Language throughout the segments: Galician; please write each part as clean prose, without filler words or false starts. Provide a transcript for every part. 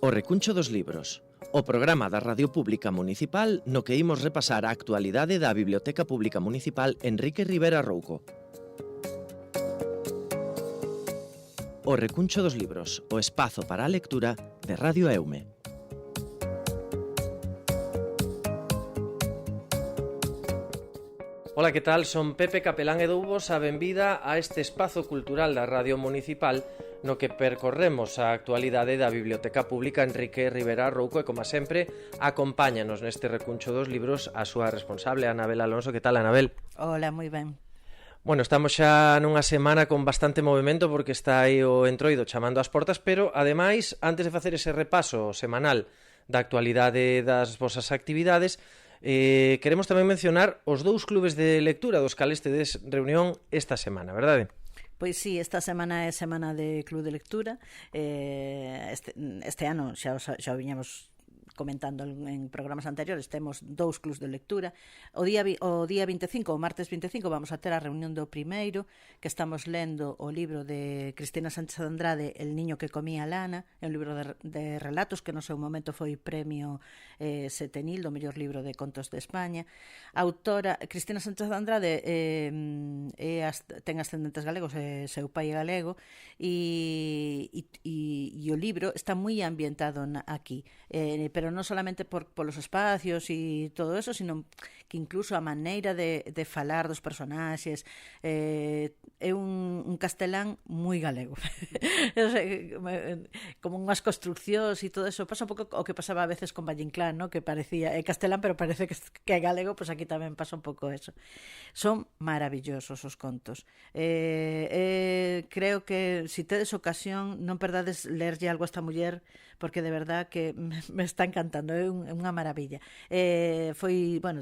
O Recuncho dos Libros, o programa da Radio Pública Municipal no que imos repasar a actualidade da Biblioteca Pública Municipal Enrique Rivera Rouco. O Recuncho dos Libros, o espazo para a lectura de Radio Eume. Ola, que tal? Son Pepe Capelán e douvos a benvida a este espazo cultural da Radio Municipal no que percorremos a actualidade da Biblioteca Pública Enrique Rivera Rouco e, como sempre, acompáñanos neste recuncho dos libros a súa responsable, Anabel Alonso. Que tal, Anabel? Hola, moi ben. Bueno, estamos xa nunha semana con bastante movimento porque está aí o Entroido chamando ás portas, pero, ademais, antes de facer ese repaso semanal da actualidade das vosas actividades, queremos tamén mencionar os dous clubes de lectura dos cales tedes reunión esta semana, verdade? Pois sí, esta semana é semana de Club de Lectura. Este ano xa o viñamos comentando en programas anteriores, temos dous clubs de lectura. O día 25, o martes 25, vamos a ter a reunión do primeiro, que estamos lendo o libro de Cristina Sánchez Andrade, El niño que comía lana, é un libro de relatos que no seu momento foi premio Setenil do mellor libro de contos de España. A autora Cristina Sánchez Andrade ten ascendentes galegos, seu pai é galego, e o libro está moi ambientado aquí, pero non solamente polos espacios e todo eso, sino que incluso a maneira de falar dos personaxes é un castelán moi galego. Como unhas construccións e todo eso. Pasa un pouco o que pasaba a veces con Valle Inclán, ¿no? Que parecía castelán, pero parece que é galego, pois aquí tamén pasa un pouco eso. Son maravillosos os contos. Creo que se tedes ocasión non perdades lerlle algo a esta muller, porque de verdad que me está encantando, é unha maravilla.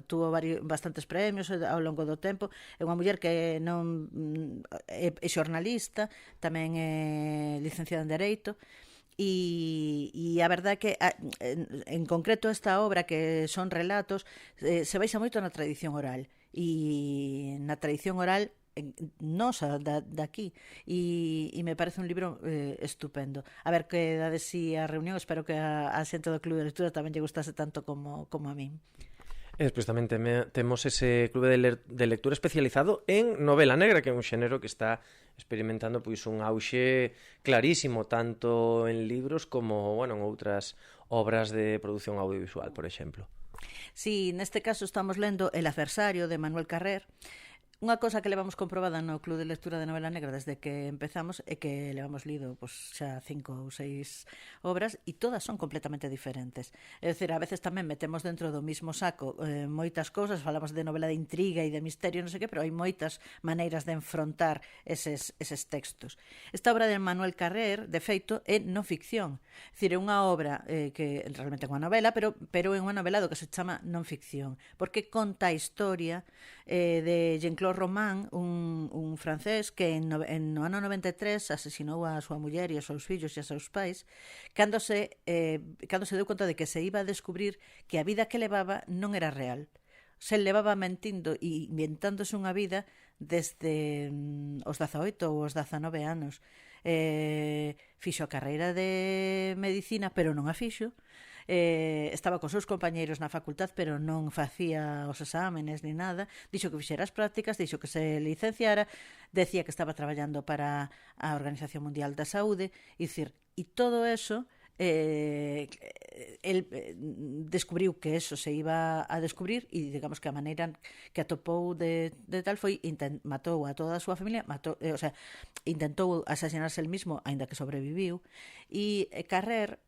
Tuvo bastantes premios ao longo do tempo. É unha muller que non é xornalista, tamén é licenciada en Dereito, e a verdade que en concreto esta obra, que son relatos, se baixa moito na tradición oral, e na tradición oral nosa daqui, e me parece un libro estupendo. A ver que dades si a reunión, espero que a xente do Club de Lectura tamén lle gustase tanto como a min. E despois tamén temos ese clube de lectura especializado en novela negra, que é un xénero que está experimentando pois un auxe clarísimo, tanto en libros como en outras obras de produción audiovisual, por exemplo. Sí, neste caso estamos lendo El adversario, de Manuel Carrer. Unha cosa que levamos comprobada no Club de Lectura de Novela Negra desde que empezamos é que levamos lido xa 5 ou 6 obras e todas son completamente diferentes. É dicir, a veces tamén metemos dentro do mismo saco moitas cousas, falamos de novela de intriga e de misterio, non sei que, pero hai moitas maneiras de enfrontar eses textos. Esta obra de Manuel Carrer, de feito, é non ficción. É dicir, é unha obra que realmente é unha novela, pero é unha novela do que se chama non ficción, porque conta a historia de Jean-Claude Roman, un francés que no ano 93 asesinou a súa muller e os seus fillos e os seus pais cando se deu conta de que se iba a descubrir que a vida que levaba non era real. Se levaba mentindo e inventándose unha vida desde os 18 ou os 19 anos. Fixo a carreira de medicina, pero non a fixo. Estaba cos seus compañeiros na facultad, pero non facía os exámenes ni nada. Dixo que fixera as prácticas, dixo que se licenciara, decía que estaba traballando para a Organización Mundial da Saúde, e todo eso el descubriu que eso se iba a descubrir, e digamos que a maneira que atopou de tal foi matou a toda a súa familia, intentou asasinarse el mismo, aínda que sobreviviu, e Carrer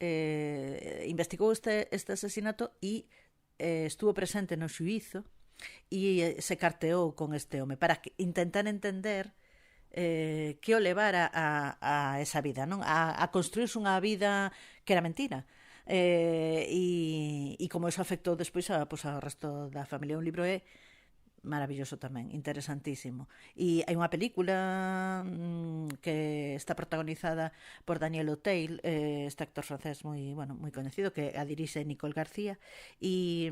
investigou este asesinato e estuvo presente no xuízo e se carteou con este home para intentar entender que o levara a esa vida, non? A construirse unha vida que era mentira. E como eso afectou despois ao resto da familia. Un libro é maravilloso tamén, interesantísimo. E hai unha película que está protagonizada por Daniel Auteuil, este actor francés moi coñecido, que a dirixe Nicole García, e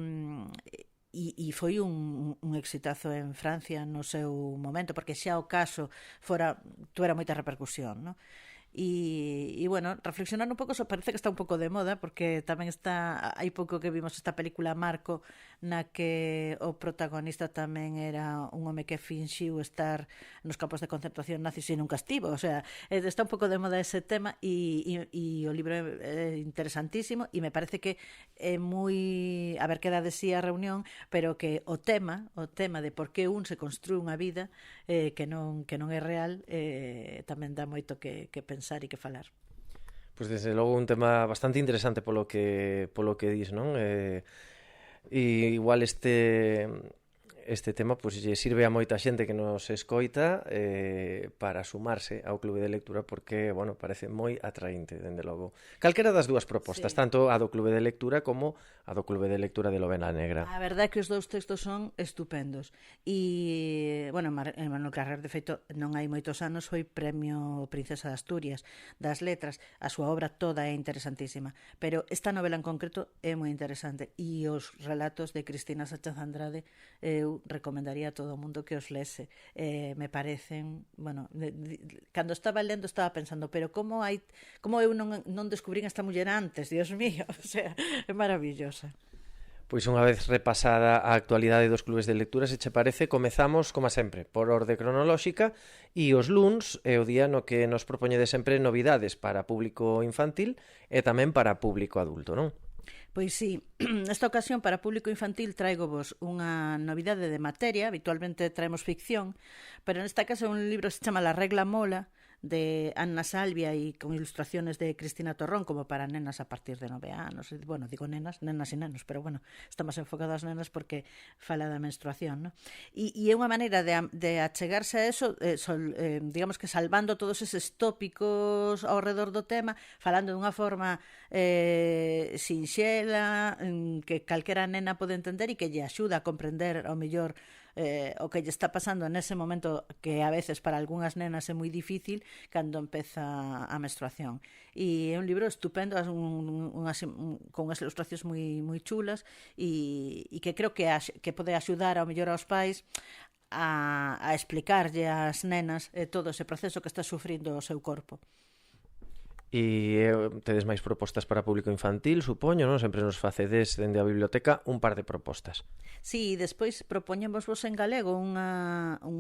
foi un exitazo en Francia no seu momento, porque xa o caso tuera moita repercusión, non? E bueno, reflexionar un pouco, parece que está un pouco de moda, porque tamén hai pouco que vimos esta película Marco, na que o protagonista tamén era un home que finxiu estar nos campos de concentración nazis e nunca estivo, o sea, está un pouco de moda ese tema e o libro é interesantísimo e me parece que é moi, a ver que dá de sí a reunión, pero que o tema de por que un se construe unha vida que non é real, tamén dá moito que pensar e que falar. Pois desde logo un tema bastante interesante polo que dis, non? E igual este tema pois lle sirve a moita xente que nos escoita para sumarse ao Clube de Lectura porque, bueno, parece moi atraínte, dende logo. Calquera das dúas propostas, Sí. tanto a do Clube de Lectura como a do Clube de Lectura de Lobena Negra. A verdade é que os dous textos son estupendos. E, bueno, Manuel Carrer, de feito, non hai moitos anos foi Premio Princesa de Asturias das Letras. A súa obra toda é interesantísima. Pero esta novela en concreto é moi interesante. E os relatos de Cristina Sánchez Andrade eu recomendaría a todo o mundo que os lese. Me parecen, bueno, cando estaba lendo estaba pensando, pero como eu non descubrín esta muller antes, Dios mío, o sea, é maravillosa. Pois unha vez repasada a actualidade dos clubes de lectura, se che parece, comezamos, como sempre, por orde cronolóxica e os luns é o día no que nos propoñede sempre novidades para público infantil e tamén para público adulto, non? Pois sí, nesta ocasión para público infantil traigo vos unha novidade de materia, habitualmente traemos ficción, pero nesta caso é un libro que se chama La regla mola, de Anna Salvia e con ilustraciones de Cristina Torrón como para nenas a partir de 9 anos. Bueno, digo nenas e nenos, pero bueno, está máis enfocado ás nenas porque fala da menstruación, ¿no? E é unha maneira de achegarse a eso, digamos que salvando todos eses tópicos ao redor do tema, falando dunha forma sinxela, que calquera nena pode entender e que lle axuda a comprender ao mellor o que lle está pasando nese momento que a veces para algunhas nenas é moi difícil cando empeza a menstruación. E é un libro estupendo, con unhas ilustracións moi chulas e que creo que pode axudar ao mellor aos pais a explicarlle ás nenas todo ese proceso que está sufrindo o seu corpo. E tedes máis propostas para público infantil, supoño, non? Sempre nos facedes dende a biblioteca un par de propostas. Sí, despois propoñemos vos en galego un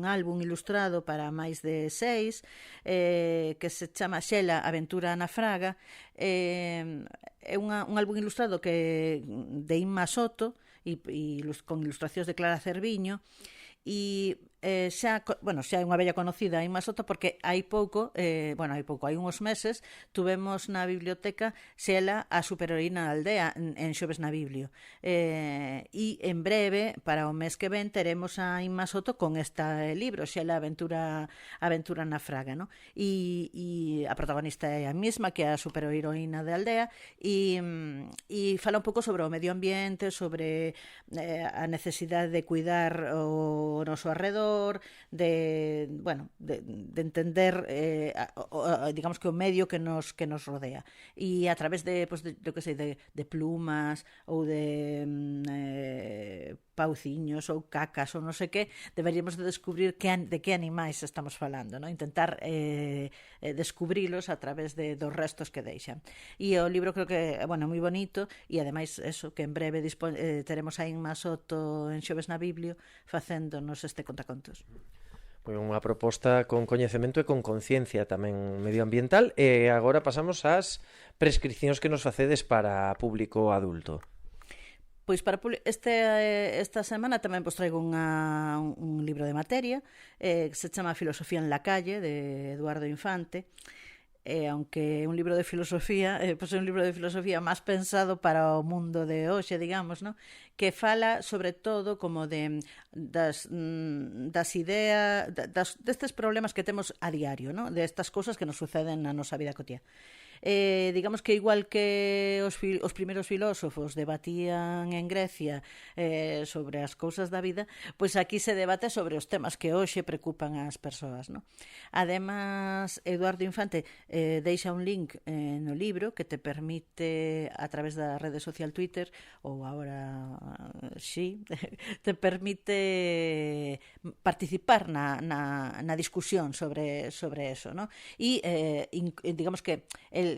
álbum ilustrado para máis de 6 que se chama Xela, Aventura na Fraga. É un álbum ilustrado de Inma Soto e con ilustracións de Clara Cerviño e xa é unha bella conocida Inma Soto porque hai uns meses tuvemos na biblioteca Xela, a superheroína da aldea en Xoves na Biblio e en breve para o mes que ven teremos a Inma Soto con este libro Xela, Aventura na Fraga, ¿no? E a protagonista é a mesma que é a superheroína da aldea e fala un pouco sobre o medio ambiente, sobre a necesidade de cuidar o noso arredor, de entender digamos que o medio que nos rodea e a través de plumas ou de pauciños ou cacas ou non sei que, deberíamos de descubrir de que animais estamos falando, ¿no? Intentar descubrilos a través dos restos que deixan. E o libro creo que é moi bonito e ademais eso, que en breve teremos a Inma Soto en Xoves na Biblio facéndonos este contacontos. Unha proposta con coñecemento e con conciencia tamén medioambiental e agora pasamos ás prescripcións que nos facedes para público adulto. Pois para esta semana tamén vos traigo un libro de materia que se chama Filosofía en la calle, de Eduardo Infante. Aunque é un libro de filosofía, pois é un libro de filosofía máis pensado para o mundo de hoxe, digamos, ¿no? Que fala sobre todo como das ideas, destes problemas que temos a diario, ¿no? Destas cousas que nos suceden na nosa vida cotiá. Digamos que igual que os primeiros filósofos debatían en Grecia sobre as cousas da vida, pois aquí se debate sobre os temas que hoxe preocupan ás persoas, non? Además, Eduardo Infante deixa un link no libro que te permite, a través da rede social Twitter, ou agora sí, te permite participar na discusión sobre eso, ¿no? E digamos que el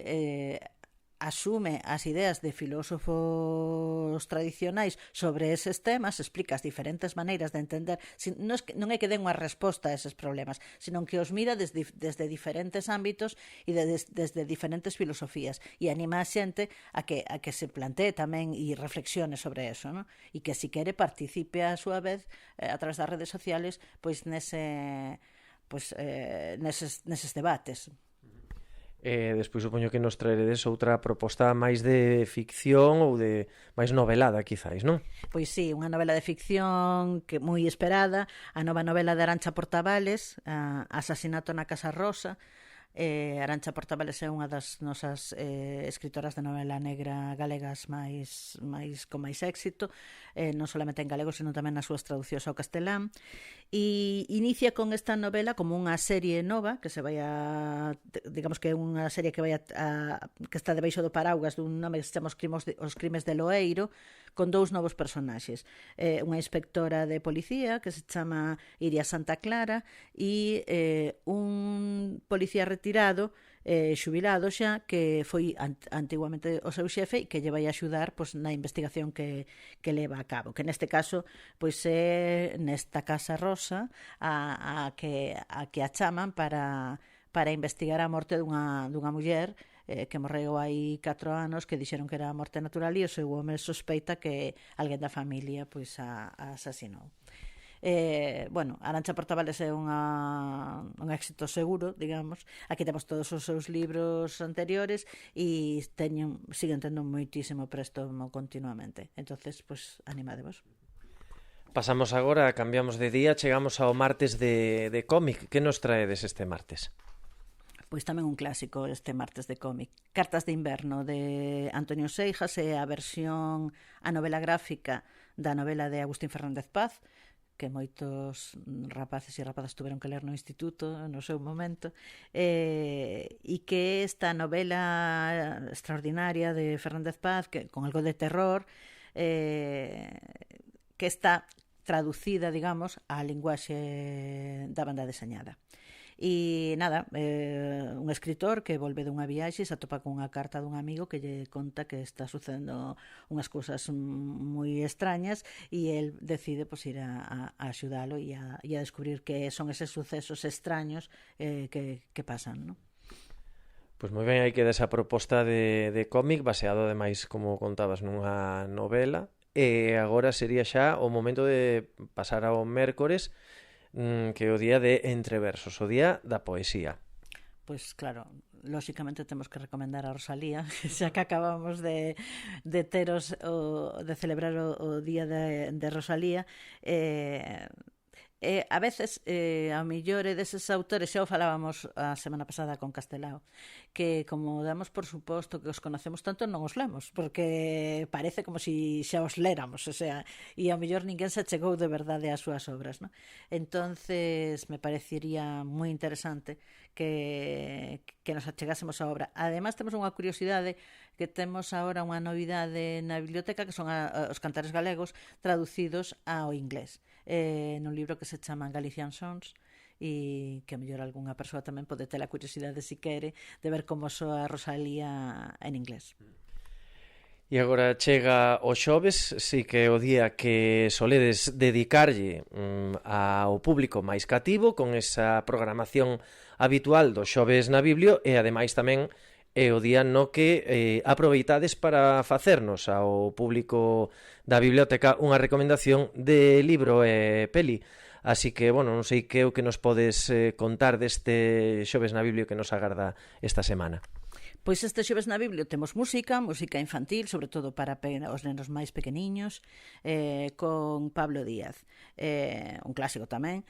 asume as ideas de filósofos tradicionais sobre eses temas, explica as diferentes maneiras de entender, non é que den unha resposta a eses problemas, senón que os mira desde diferentes ámbitos e desde diferentes filosofías, e anima a xente a que se plantee tamén e reflexione sobre eso, ¿no? E que si quere participe a súa vez a través das redes sociales pois neses debates. Despois supoño que nos traeredes outra proposta máis de ficción ou de máis novelada, quizáis, non? Pois sí, unha novela de ficción que moi esperada, a nova novela de Arantxa Portabales, Asasinato na Casa Rosa. Arantxa Portabales é unha das nosas escritoras de novela negra galegas con máis éxito, non solamente en galego, senón tamén nas súas traducións ao castelán, e inicia con esta novela como unha serie nova que se vai digamos que é unha serie que que está debaixo do paraugas dun nome que se chama Os crimes de Loeiro, con dous novos personaxes, unha inspectora de policía que se chama Iria Santa Clara e un policía retirado, xubilado xa, que foi antiguamente o seu xefe e que lle vai axudar pois, na investigación que leva a cabo, que neste caso pois é nesta Casa Rosa a que a chaman para investigar a morte dunha muller que morreu hai 4 anos, que dixeron que era a morte natural, e o seu home sospeita que alguén da familia pois a asasinou. Arantxa Portabales é un éxito seguro, digamos. Aquí temos todos os seus libros anteriores e siguen tendo moitísimo préstamo continuamente. Entonces, pues, animadevos. Pasamos agora, cambiamos de día, chegamos ao martes de cómic. Que nos traedes este martes? Pois tamén un clásico este martes de cómic. Cartas de inverno, de Antonio Seijas, é a versión, a novela gráfica da novela de Agustín Fernández Paz, que moitos rapaces e rapazas tuveron que ler no instituto no seu momento, e que esta novela extraordinaria de Fernández Paz, que con algo de terror, que está traducida, digamos, á linguaxe da banda deseñada. E nada, un escritor que volve dunha viaxe e se atopa con unha carta dun amigo que lle conta que está sucedendo unhas cousas moi extrañas, e el decide pues, ir a axudalo e a descubrir que son eses sucesos extraños que pasan, non? Pois moi ben, aí queda esa proposta de cómic baseado ademais, como contabas, nunha novela, e agora sería xa o momento de pasar ao mércores, que é o día de entreversos, o día da poesía. Pois claro, lóxicamente temos que recomendar a Rosalía, xa que acabamos de celebrar o día de Rosalía. A veces, a mellor deses autores, xa o falábamos a semana pasada con Castelao, que como damos por suposto que os conocemos tanto, non os lemos, porque parece como se xa os léramos, o sea, e a mellor ninguén se chegou de verdade ás súas obras, non? Entonces, me parecería moi interesante que nos achegásemos a obra. Ademais, temos unha curiosidade, que temos agora unha novidade na biblioteca, que son os cantares galegos traducidos ao inglés, nun libro que se chama Galician Songs, e que a mellor algunha persoa tamén pode ter a curiosidade, se quere, de ver como soa Rosalía en inglés. E agora chega o xoves, si que é o día que soledes dedicarlle ao público máis cativo, con esa programación habitual do xoves na Biblio, e ademais tamén é o día no que aproveitades para facernos ao público da biblioteca unha recomendación de libro e peli. Así que, bueno, non sei que é o que nos podes contar deste xoves na Biblio que nos agarda esta semana. Pois este xoves na Biblia temos música infantil, sobre todo para os nenos máis pequeniños, con Pablo Díaz, un clásico tamén,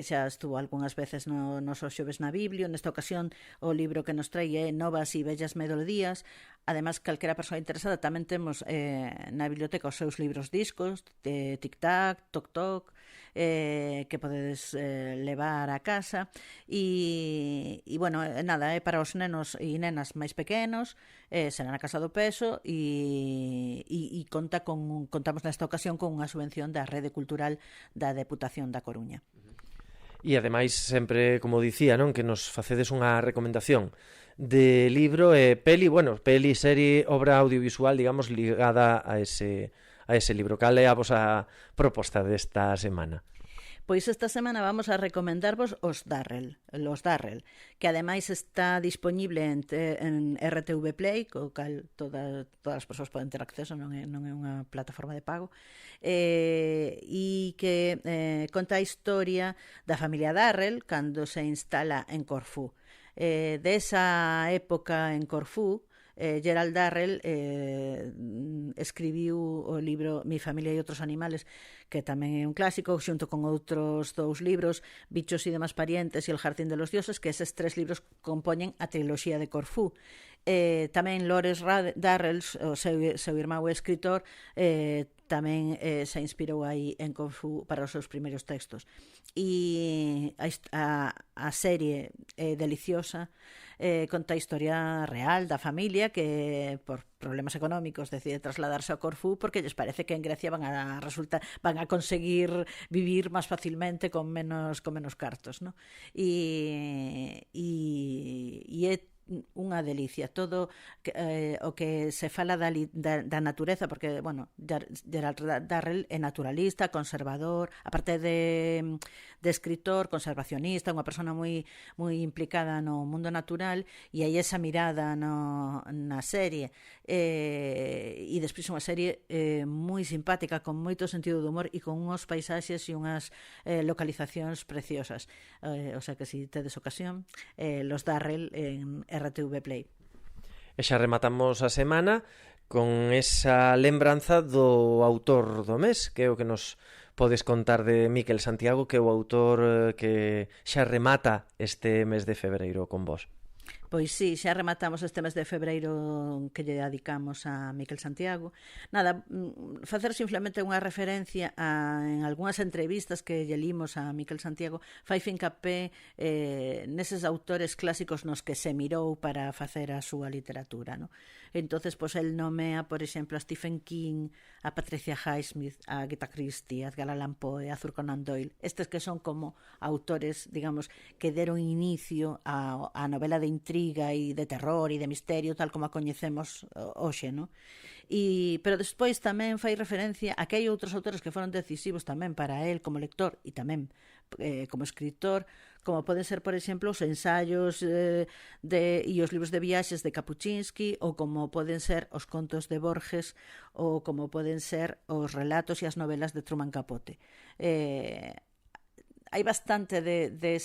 xa estuvo algunhas veces nos xoves na Biblia. Nesta ocasión o libro que nos trae é Novas e Bellas Melodías. Ademais, calquera persoa interesada, tamén temos na biblioteca os seus libros discos, Tic-Tac, Toc-Toc, que podedes levar a casa, e bueno, nada, é para os nenos e nenas máis pequenos, será na Casa do Peso, e contamos nesta ocasión con unha subvención da Rede Cultural da Deputación da Coruña. E ademais, sempre, como dicía, non, que nos facedes unha recomendación de libro e peli, serie, obra audiovisual, digamos, ligada a ese libro. Cal é a vosa proposta desta semana? Pois esta semana vamos a recomendarvos Los Darrell, que ademais está disponible en RTV Play, co cal todas as persoas poden ter acceso, non é unha plataforma de pago, e que conta a historia da familia Darrell cando se instala en Corfú. Desa época en Corfú, Gerald Darrell escribiu o libro Mi familia e outros animales, que tamén é un clásico, xunto con outros 2 libros, Bichos e demás parientes e El jardín de los dioses, que eses 3 libros compoñen a triloxía de Corfú. Tamén Lawrence Darrell, o seu irmão e escritor, tamén se inspirou aí en Corfú para os seus primeiros textos. E a serie é deliciosa, conta a historia real da familia que por problemas económicos decide trasladarse a Corfú porque lles parece que en Grecia van a conseguir vivir máis facilmente con menos cartos, ¿no? E é unha delicia todo o que se fala da natureza, porque, bueno, Gerald Darrell é naturalista, conservador, aparte de escritor, conservacionista, unha persona moi implicada no mundo natural, e aí esa mirada na serie, e despois unha serie moi simpática, con moito sentido de humor e con unhos paisaxes e unhas localizacións preciosas, o sea que si tedes ocasión, Los Darrell en RTV Play. E xa rematamos a semana con esa lembranza do autor do mes, que é o que nos podes contar de Miquel Santiago, que é o autor que xa remata este mes de febreiro con vos. Pois sí, xa rematamos este mes de febreiro que lle dedicamos a Miquel Santiago. Nada, facer simplemente unha referencia en algunhas entrevistas que lle limos a Miquel Santiago, fai fincapé neses autores clásicos nos que se mirou para facer a súa literatura, no? Entonces, pois, el nomea, por exemplo, a Stephen King, a Patricia Highsmith, a Agatha Christie, a Edgar Allan Poe, a Arthur Conan Doyle, estes que son como autores, digamos, que deron inicio a novela de intriga e de terror e de misterio, tal como a coñecemos hoxe, no? Pero despois tamén fai referencia a que hai outros autores que foron decisivos tamén para el como lector e tamén como escritor, como poden ser, por exemplo, os ensaios e os libros de viaxes de Kapuscinski, ou como poden ser os contos de Borges, ou como poden ser os relatos e as novelas de Truman Capote. Hai bastante de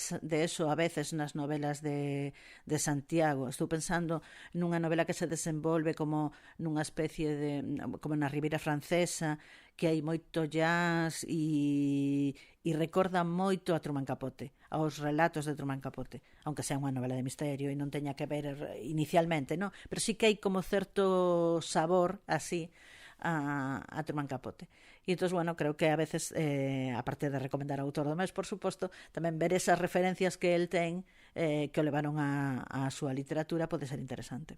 eso a veces nas novelas de Santiago. Estou pensando nunha novela que se desenvolve como nunha especie como na Ribeira Francesa, que hai moito jazz e recorda moito a Truman Capote, aos relatos de Truman Capote, aunque sea unha novela de misterio e non teña que ver inicialmente, no? Pero sí que hai como certo sabor así a Truman Capote. E entón, bueno, creo que a veces, aparte de recomendar ao autor do mes, por suposto, tamén ver esas referencias que el ten que o levaron a súa literatura pode ser interesante.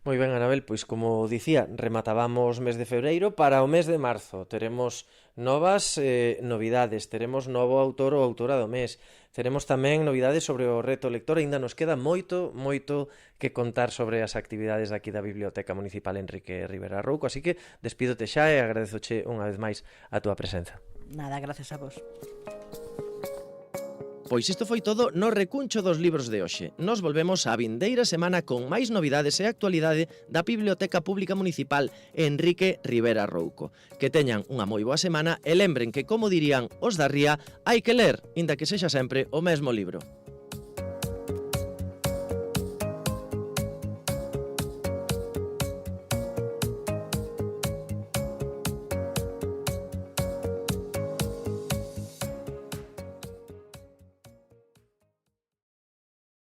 Moi ben, Anabel, pois como dicía, rematábamos mes de febreiro. Para o mes de marzo teremos novas novidades, teremos novo autor ou autora do mes, teremos tamén novidades sobre o reto lector. Ainda nos queda moito que contar sobre as actividades aquí da Biblioteca Municipal Enrique Rivera Rouco, así que despídote xa e agradezoche unha vez máis a túa presenza. Nada, gracias a vos. Pois isto foi todo no recuncho dos libros de hoxe. Nos volvemos a vindeira semana con máis novidades e actualidade da Biblioteca Pública Municipal Enrique Rivera Rouco. Que teñan unha moi boa semana e lembren que, como dirían os da Ría, hai que ler, inda que sexa sempre o mesmo libro.